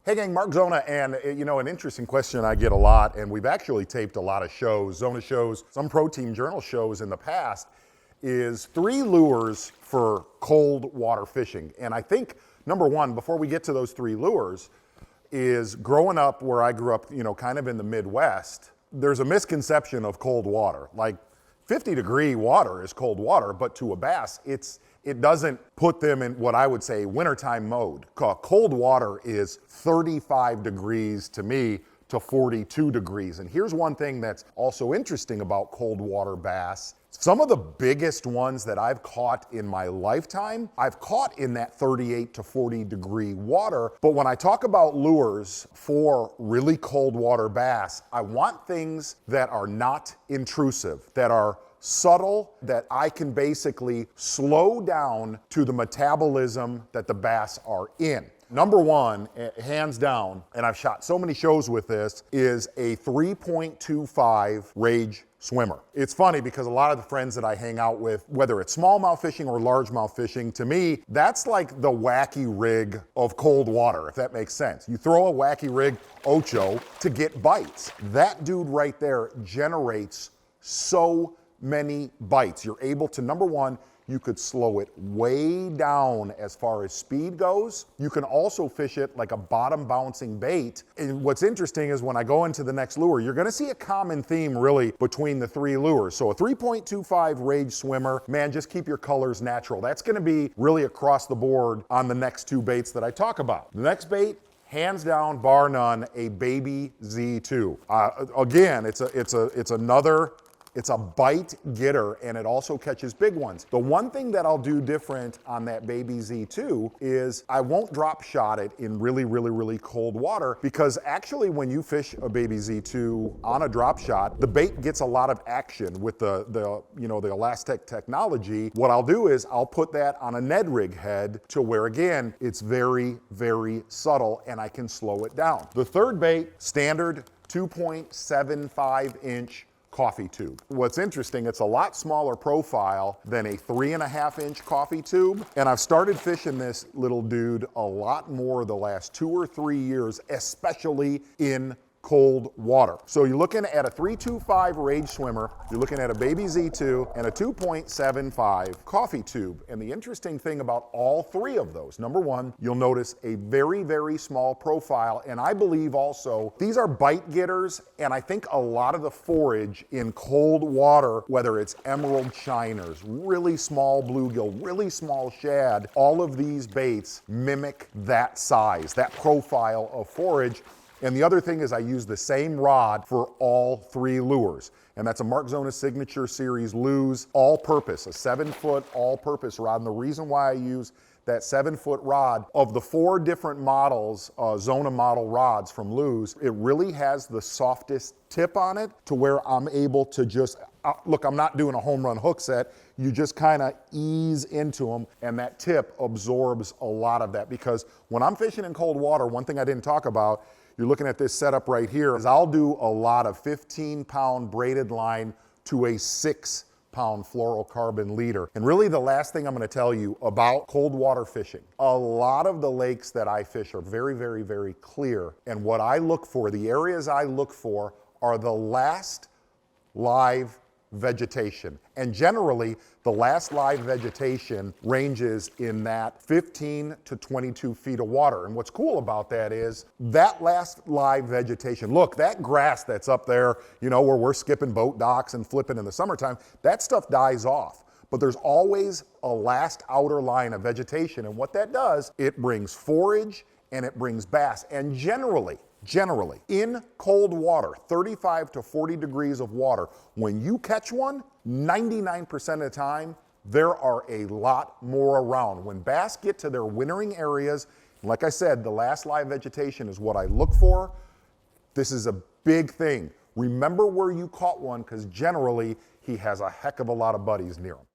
Hey gang, Mark Zona, and an interesting question I get a lot, and we've actually taped a lot of shows, Zona shows, some Pro Team Journal shows in the past, is 3 lures for cold water fishing. And I think, number one, before we get to those 3 lures, is growing up where I grew up, kind of in the Midwest, there's a misconception of cold water. Like 50-degree water is cold water, but to a bass, it doesn't put them in what I would say wintertime mode. Cold water is 35 degrees to me to 42 degrees. And here's one thing that's also interesting about cold water bass. Some of the biggest ones that I've caught in my lifetime, I've caught in that 38 to 40 degree water. But when I talk about lures for really cold water bass, I want things that are not intrusive, that are subtle, that I can basically slow down to the metabolism that the bass are in. Number one, hands down, and I've shot so many shows with this, is a 3.25 Rage swimmer. It's funny because a lot of the friends that I hang out with, whether it's smallmouth fishing or largemouth fishing, to me, that's like the wacky rig of cold water, if that makes sense. You throw a wacky rig, ocho, to get bites. That dude right there generates so many bites. You're able to, number one, you could slow it way down as far as speed goes. You can also fish it like a bottom bouncing bait. And what's interesting is when I go into the next lure, you're gonna see a common theme really between the 3 lures. So a 3.25 Rage swimmer, man, just keep your colors natural. That's gonna be really across the board on the next 2 baits that I talk about. The next bait, hands down, bar none, a Baby Z2. Again, it's a bite getter, and it also catches big ones. The one thing that I'll do different on that Baby Z2 is I won't drop shot it in really, really, really cold water, because actually when you fish a Baby Z2 on a drop shot, the bait gets a lot of action with the Elastic technology. What I'll do is I'll put that on a Ned rig head to where, again, it's very, very subtle and I can slow it down. The third bait, standard 2.75 inch coffee tube. What's interesting, it's a lot smaller profile than a 3.5 inch coffee tube. And I've started fishing this little dude a lot more the last 2 or 3 years, especially in cold water. So you're looking at a 3.25 Rage swimmer, you're looking at a Baby Z2 and a 2.75 coffee tube. And the interesting thing about all 3 of those, number one, you'll notice a very, very small profile. And I believe also these are bite getters. And I think a lot of the forage in cold water, whether it's emerald shiners, really small bluegill, really small shad, all of these baits mimic that size, that profile of forage. And the other thing is I use the same rod for all 3 lures. And that's a Mark Zona Signature Series Lew's all-purpose, a 7-foot all-purpose rod. And the reason why I use that 7-foot rod, of the 4 different models, Zona model rods from Lew's, it really has the softest tip on it to where I'm able to just, look, I'm not doing a home run hook set. You just kind of ease into them, and that tip absorbs a lot of that. Because when I'm fishing in cold water, one thing I didn't talk about, you're looking at this setup right here, is I'll do a lot of 15-pound braided line to a 6-pound fluorocarbon leader. And really the last thing I'm gonna tell you about cold water fishing, a lot of the lakes that I fish are very, very, very clear. And what I look for, the areas I look for, are the last live vegetation. And generally, the last live vegetation ranges in that 15 to 22 feet of water. And what's cool about that is that last live vegetation, look, that grass that's up there, where we're skipping boat docks and flipping in the summertime, that stuff dies off. But there's always a last outer line of vegetation. And what that does, it brings forage and it brings bass. And generally, in cold water, 35 to 40 degrees of water, when you catch one, 99% of the time, there are a lot more around. When bass get to their wintering areas, like I said, the last live vegetation is what I look for. This is a big thing. Remember where you caught one, because generally he has a heck of a lot of buddies near him.